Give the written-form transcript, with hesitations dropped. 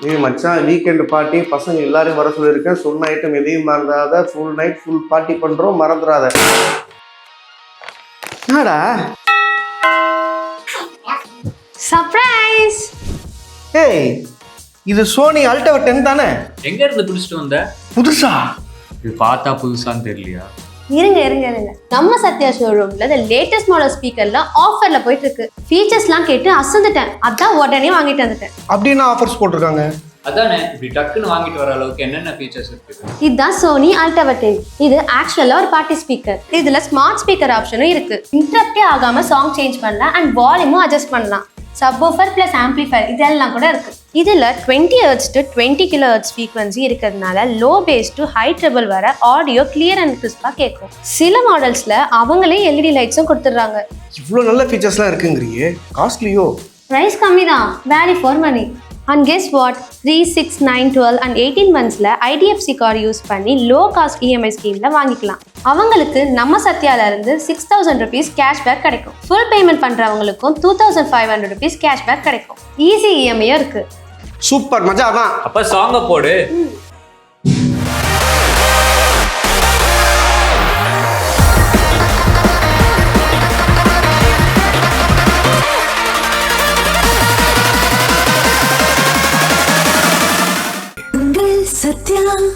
நீ மச்சான் weekend party பசங்க எல்லாரும் வர சொல்லியிருக்கேன். சொன்ன ஐட்டம் எதையும் மறந்துடாத. ஃபுல் நைட் ஃபுல் பார்ட்டி பண்ணுறோம், மறந்துடாத. என்னடா சர்ப்ரைஸ்! ஏய், இது சோனி அல்ட்ரா 10 தானே? எங்க இருந்து பிடிச்சிட்டு வந்த? புதுசா? இது பார்த்தா புதுசான்னு தெரியலையா? இருங்க நம்ம சத்யா ஷோரூம்ல இந்த லேட்டஸ்ட் மாடல் ஸ்பீக்கர்ல ஆஃபர்ல போயிட்டு இருக்கு. ஃபீச்சர்ஸ்லாம் கேட்டு அசந்துட்டேன். அதான் உடனே வாங்கிட்டு வந்துட்டேன். அப்படின்னா ஆஃபர்ஸ் போட்டிருக்காங்க. அதானே, இப்படி டக்குன்னு வாங்கிட்டு வர அளவுக்கு என்னென்ன ஃபீச்சர்ஸ் இருக்குது? இதுதான் சோனி அல்ட்ரா 10. இது ஆக்சுவலா ஒரு பார்ட்டி ஸ்பீக்கர். இதுல ஸ்மார்ட் ஸ்பீக்கர் ஆப்ஷனும் இருக்கு. இன்டரப்டே ஆகாம சாங் சேஞ்ச் பண்ணலாம் அண்ட் வால்யூமும் அட்ஜஸ்ட் பண்ணலாம். சப்வூஃபர் பிளஸ் ஆம்பிளிஃபையர் இதெல்லாம் கூட இருக்கு. இதுல 20 Hz to 20 kHz ஃப்ரீக்வன்சி இருக்கிறதுனால low bass to high treble வர ஆடியோ கிளியர் அண்ட் கிறிஸ்பா கேட்கும். சில மாடல்ஸ்ல அவங்களே LED லைட்ஸும் கொடுத்துட்றாங்க. இவ்வளோ நல்ல ஃபீச்சர்ஸ்லாம் இருக்குங்கிறியே, காஸ்ட்லியோ? பிரைஸ் கம்மி தான், value for money. And guess what, 3, 6, 9, 12 and 18 monthsல IDFC கார்டு யூஸ் பண்ணி லோ காஸ்ட் EMI ஸ்கீம்ல வாங்கிக்கலாம். அவங்களுக்கு நம்ம சத்யால இருந்து 6,000 rupees கேஷ்பேக் கிடைக்கும். ஃபுல் பேமெண்ட் பண்றவங்களுக்கும் 2,500 rupees கேஷ்பேக் கிடைக்கும். ஈஸி EMI இருக்கு. சூப்பர் மஜா தான். அப்ப சாங்க போடு.